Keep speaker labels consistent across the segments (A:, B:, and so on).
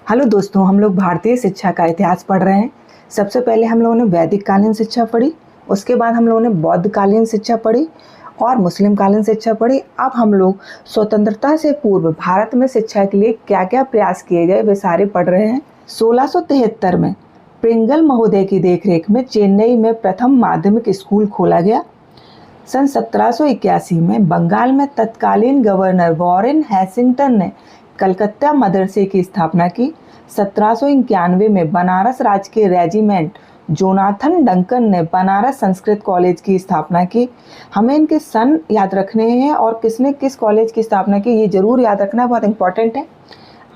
A: Hello दोस्तों, हम लोग भारतीय शिक्षा का इतिहास पढ़ रहे हैं। सबसे पहले हम लोगों ने वैदिक कालीन शिक्षा पढ़ी, उसके बाद हम लोगों ने बौद्ध कालीन शिक्षा पढ़ी और मुस्लिम कालीन शिक्षा पढ़ी। अब हम लोग स्वतंत्रता से पूर्व भारत में शिक्षा के लिए क्या क्या प्रयास किए गए वे सारे पढ़ रहे हैं। 1673 में प्रिंगल महोदय की देखरेख में चेन्नई में प्रथम माध्यमिक स्कूल खोला गया। सन 1781 में बंगाल में तत्कालीन गवर्नर वॉरेन हैसिंगटन ने कलकत्ता मदरसे की स्थापना की। 1791 में बनारस राजकीय रेजिमेंट जोनाथन डंकन ने बनारस संस्कृत कॉलेज की स्थापना की। हमें इनके सन याद रखने हैं और किसने किस कॉलेज की स्थापना की ये जरूर याद रखना, बहुत इंपॉर्टेंट है।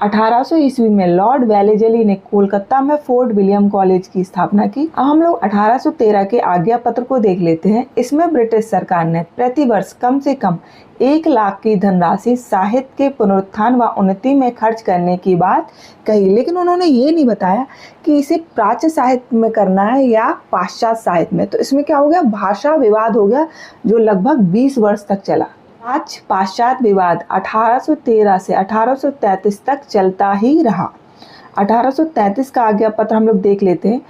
A: 1800 ईस्वी में लॉर्ड वेलेजली ने कोलकाता में फोर्ट विलियम कॉलेज की स्थापना की। अब हम लोग 1813 के आज्ञा पत्र को देख लेते हैं। इसमें ब्रिटिश सरकार ने प्रति वर्ष कम से कम 1 लाख की धनराशि साहित्य के पुनरुत्थान व उन्नति में खर्च करने की बात कही, लेकिन उन्होंने ये नहीं बताया कि इसे प्राच्य साहित्य में करना है या पाश्चात्य साहित्य में। तो इसमें क्या हो गया, भाषा विवाद हो गया जो लगभग 20 वर्ष तक चला। आज पाश्चात्य विवाद 1813 से 1833 तक चलता ही रहा। 1833 का आज्ञा पत्र हम लोग देख लेते हैं।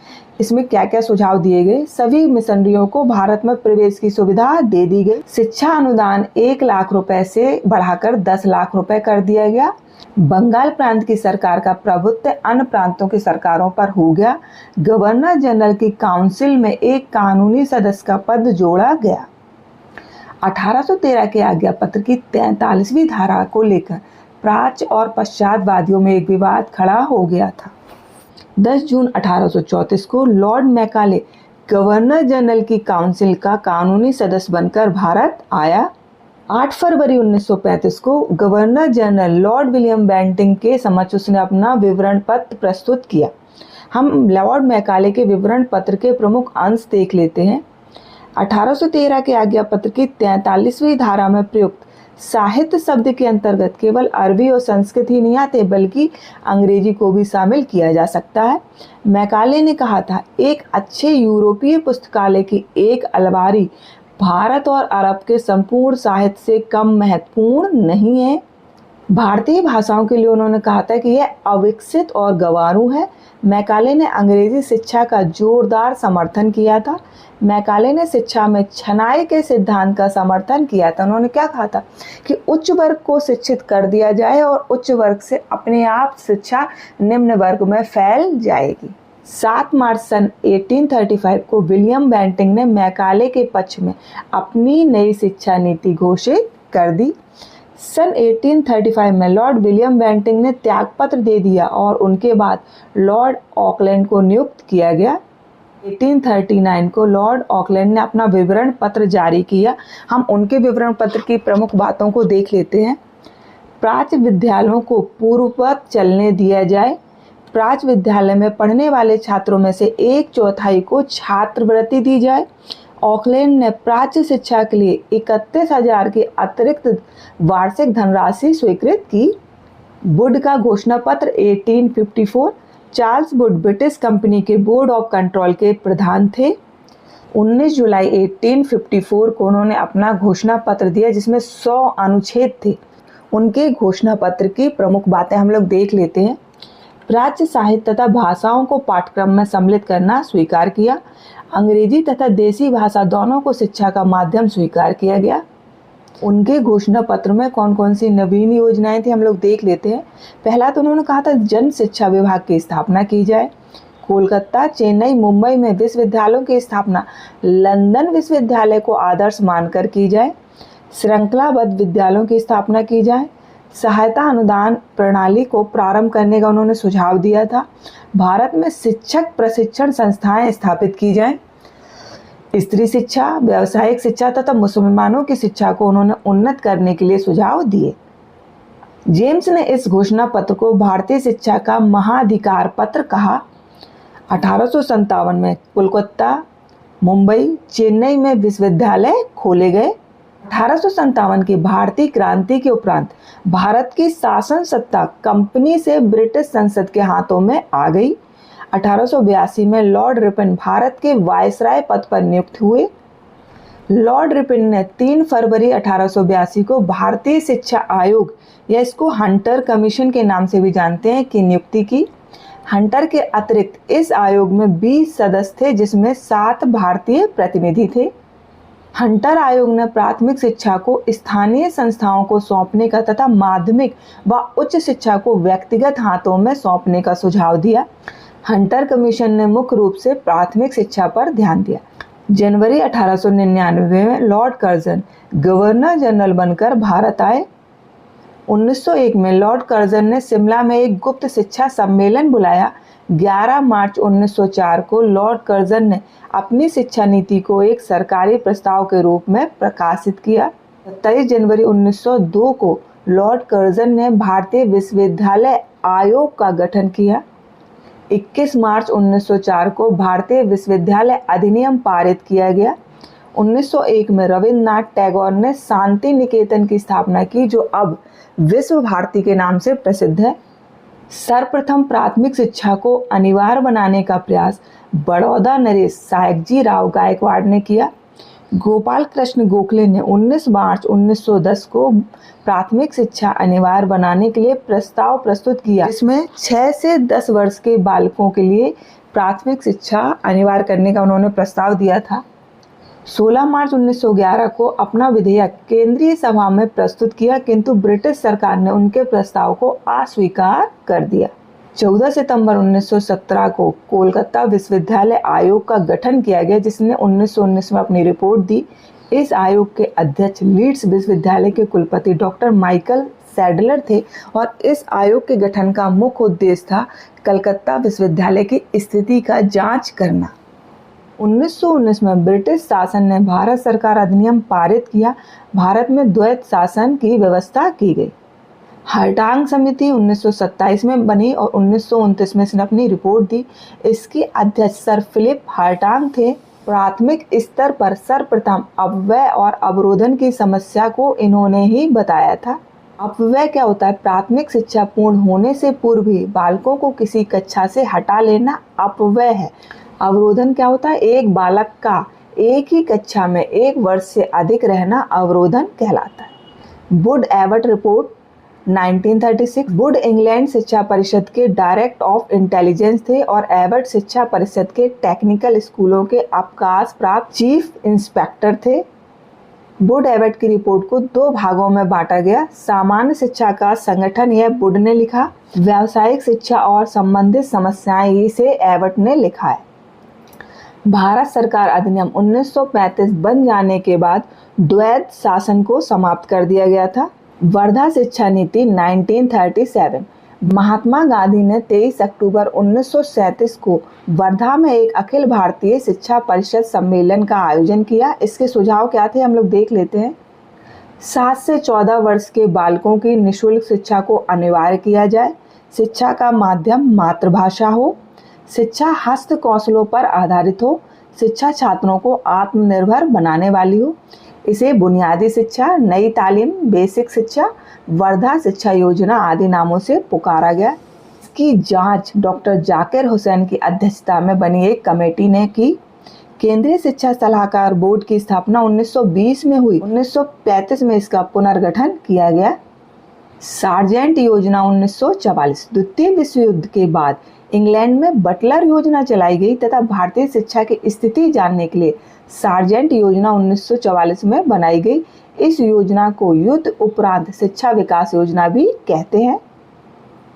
A: इसमें क्या क्या सुझाव दिए गए। सभी मिशनरियों को भारत में प्रवेश की सुविधा दे दी गई। शिक्षा अनुदान 1 लाख रुपए से बढ़ाकर 10 लाख रुपए कर दिया गया। बंगाल प्रांत की सरकार का प्रभुत्व अन्य प्रांतों की सरकारों पर हो गया। गवर्नर जनरल की काउंसिल में एक कानूनी सदस्य का पद जोड़ा गया। 1813 के आज्ञा पत्र की 43वीं धारा को लेकर प्राच्य और पश्चातवादियों में एक विवाद खड़ा हो गया था। 10 जून 1834 को लॉर्ड मैकाले गवर्नर जनरल की काउंसिल का कानूनी सदस्य बनकर भारत आया। 8 फरवरी 1935 को governor general lord William Bentinck के समक्ष उसने अपना विवरण पत्र प्रस्तुत किया। हम लॉर्ड मैकाले के विवरण पत्र के प्रमुख अंश देख लेते हैं। 1813 के आज्ञा पत्र की 43वीं धारा में प्रयुक्त साहित्य शब्द के अंतर्गत केवल अरबी और संस्कृत ही नहीं आते बल्कि अंग्रेजी को भी शामिल किया जा सकता है। मैकाले ने कहा था, एक अच्छे यूरोपीय पुस्तकालय की एक अलमारी भारत और अरब के संपूर्ण साहित्य से कम महत्वपूर्ण नहीं है। भारतीय भाषाओं के लिए उन्होंने कहा था कि यह अविकसित और गंवारू है। मैकाले ने अंग्रेजी शिक्षा का जोरदार समर्थन किया था। मैकाले ने शिक्षा में छनाई के सिद्धांत का समर्थन किया था। उन्होंने क्या कहा था कि उच्च वर्ग को शिक्षित कर दिया जाए और उच्च वर्ग से अपने आप शिक्षा निम्न वर्ग में फैल जाएगी। 7 मार्च सन 1835 को विलियम बेंटिंग ने मैकाले के पक्ष में अपनी नई शिक्षा नीति घोषित कर दी। सन 1835 में लॉर्ड विलियम बेंटिंग ने त्यागपत्र दे दिया और उनके बाद लॉर्ड ऑकलैंड को नियुक्त किया गया। 1839 को लॉर्ड ऑकलैंड ने अपना विवरण पत्र जारी किया। हम उनके विवरण पत्र की प्रमुख बातों को देख लेते हैं। प्राच्य विद्यालयों को पूर्ववत चलने दिया जाए। प्राच्य विद्यालय में पढ़ने वाले छात्रों में से 1/4 को छात्रवृत्ति दी जाए। ऑकलैंड ने प्राच्य शिक्षा के लिए 31,000 की अतिरिक्त वार्षिक धनराशि स्वीकृत की। वुड का घोषणा पत्र 1854। चार्ल्स वुड ब्रिटिश कंपनी के बोर्ड ऑफ कंट्रोल के प्रधान थे। 19 जुलाई 1854 को उन्होंने अपना घोषणा पत्र दिया जिसमें 100 अनुच्छेद थे। उनके घोषणा पत्र की प्रमुख बातें हम लोग देख लेते हैं। प्राच्य साहित्य तथा भाषाओं को पाठ्यक्रम में सम्मिलित करना स्वीकार किया। अंग्रेजी तथा देसी भाषा दोनों को शिक्षा का माध्यम स्वीकार किया गया। उनके घोषणा पत्र में कौन कौन सी नवीन योजनाएं थी हम लोग देख लेते हैं। पहला तो उन्होंने कहा था जन शिक्षा विभाग की स्थापना की जाए। कोलकाता, चेन्नई, मुंबई में विश्वविद्यालयों की स्थापना लंदन विश्वविद्यालय को आदर्श मानकर की जाए। श्रृंखलाबद्ध विद्यालयों की स्थापना की जाए। सहायता अनुदान प्रणाली को प्रारंभ करने का उन्होंने सुझाव दिया था। भारत में शिक्षक प्रशिक्षण संस्थाएं स्थापित की जाएं। स्त्री शिक्षा, व्यावसायिक शिक्षा तथा मुसलमानों की शिक्षा को उन्होंने उन्नत करने के लिए सुझाव दिए। जेम्स ने इस घोषणा पत्र को भारतीय शिक्षा का महाधिकार पत्र कहा। 1857 में कोलकाता, मुंबई, चेन्नई में विश्वविद्यालय खोले गए। 1857 की भारतीय क्रांति के उपरांत भारत की शासन सत्ता कंपनी से ब्रिटिश संसद के हाथों में आ गई। 1882 में लॉर्ड रिपन भारत के वायसराय पद पर नियुक्त हुए। लॉर्ड रिपन ने 3 फरवरी 1882 को भारतीय शिक्षा आयोग या इसको हंटर कमीशन के नाम से भी जानते हैं की नियुक्ति की। हंटर के अतिरिक्त इस आयोग में 20 सदस्य थे जिसमें 7 भारतीय प्रतिनिधि थे। हंटर आयोग ने प्राथमिक शिक्षा को स्थानीय संस्थाओं को सौंपने का तथा माध्यमिक व उच्च शिक्षा को व्यक्तिगत हाथों में सौंपने का सुझाव दिया। हंटर कमीशन ने मुख्य रूप से प्राथमिक शिक्षा पर ध्यान दिया। जनवरी 1899 में लॉर्ड कर्जन गवर्नर जनरल बनकर भारत आए। 1901 में लॉर्ड कर्जन ने शिमला में एक गुप्त शिक्षा सम्मेलन बुलाया। 11 मार्च 1904 को लॉर्ड कर्जन ने अपनी शिक्षा नीति को एक सरकारी प्रस्ताव के रूप में प्रकाशित किया। 27 जनवरी 1902 को लॉर्ड कर्जन ने भारतीय विश्वविद्यालय आयोग का गठन किया। 21 मार्च 1904 को भारतीय विश्वविद्यालय अधिनियम पारित किया गया। 1901 में रविन्द्रनाथ टैगोर ने शांति निकेतन की स्थापना की जो अब विश्व भारती के नाम से प्रसिद्ध है। सर्वप्रथम प्राथमिक शिक्षा को अनिवार्य बनाने का प्रयास बड़ौदा नरेश सायाजी राव गायकवाड़ ने किया। गोपाल कृष्ण गोखले ने 19 मार्च 1910 को प्राथमिक शिक्षा अनिवार्य बनाने के लिए प्रस्ताव प्रस्तुत किया, जिसमें 6 से 10 वर्ष के बालकों के लिए प्राथमिक शिक्षा अनिवार्य करने का उन्होंने प्रस्ताव दिया था। 16 मार्च 1911 को अपना विधेयक केंद्रीय सभा में प्रस्तुत किया, किंतु ब्रिटिश सरकार ने उनके प्रस्ताव को अस्वीकार कर दिया। 14 सितंबर 1917 को कोलकाता विश्वविद्यालय आयोग का गठन किया गया, जिसने 1919 में अपनी रिपोर्ट दी। इस आयोग के अध्यक्ष लीड्स विश्वविद्यालय के कुलपति डॉक्टर माइकल सैडलर थे और इस आयोग के गठन का मुख्य उद्देश्य था कलकत्ता विश्वविद्यालय की स्थिति का जांच करना। 1919 में ब्रिटिश शासन ने भारत सरकार अधिनियम पारित किया। भारत में द्वैत शासन की व्यवस्था की गई। हर्टांग समिति 1927 में बनी और 1929 में इसने अपनी रिपोर्ट दी। इसके अध्यक्ष सर फिलिप हर्टांग थे। प्राथमिक स्तर पर सर्वप्रथम अपव्यय और अवरोधन की समस्या को इन्होंने ही बताया था। अपव्यय क्या होता है? प्राथमिक शिक्षा पूर्ण होने से पूर्व ही बालकों को किसी कक्षा से हटा लेना अपव्यय है। अवरोधन क्या होता है? एक बालक का एक ही कक्षा में 1 वर्ष से अधिक रहना अवरोधन कहलाता है। Would Abbott report 1936। Would England शिक्षा परिषद के डायरेक्टर ऑफ इंटेलिजेंस थे और एबट शिक्षा परिषद के टेक्निकल स्कूलों के अवकाश प्राप्त चीफ इंस्पेक्टर थे। वुड एबट की रिपोर्ट को 2 भागों में बांटा गया। सामान्य शिक्षा का संगठन यह वुड ने लिखा। व्यावसायिक शिक्षा और संबंधित समस्याएं इसे एबट ने लिखा है। भारत सरकार अधिनियम 1935 बन जाने के बाद द्वैत शासन को समाप्त कर दिया गया था। वर्धा शिक्षा नीति 1937। महात्मा गांधी ने 23 अक्टूबर 1937 को वर्धा में एक अखिल भारतीय शिक्षा परिषद सम्मेलन का आयोजन किया। इसके सुझाव क्या थे हम लोग देख लेते हैं। 7 से 14 वर्ष के बालकों की निःशुल्क शिक्षा को अनिवार्य किया जाए। शिक्षा का माध्यम मातृभाषा हो। शिक्षा हस्त कौशलों पर आधारित हो। शिक्षा छात्रों को आत्मनिर्भर बनाने वाली हो। इसे बुनियादी शिक्षा, नई तालीम, बेसिक शिक्षा, वर्धा शिक्षा योजना आदि नामों से पुकारा गया। इसकी जांच डॉक्टर जाकिर हुसैन की अध्यक्षता में बनी एक कमेटी ने की। केंद्रीय शिक्षा सलाहकार बोर्ड की स्थापना 1920 में हुई। 1935 में इसका पुनर्गठन किया गया। सार्जेंट योजना 1944। द्वितीय विश्व युद्ध के बाद इंग्लैंड में बटलर योजना चलाई गई तथा भारतीय शिक्षा की स्थिति जानने के लिए सार्जेंट योजना 1944 में बनाई गई। इस योजना को युद्ध उपरांत शिक्षा विकास योजना भी कहते हैं।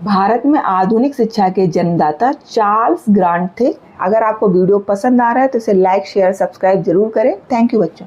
A: भारत में आधुनिक शिक्षा के जन्मदाता चार्ल्स ग्रांट थे। अगर आपको वीडियो पसंद आ रहा है तो इसे लाइक, शेयर, सब्सक्राइब जरूर करें। थैंक यू बच्चों।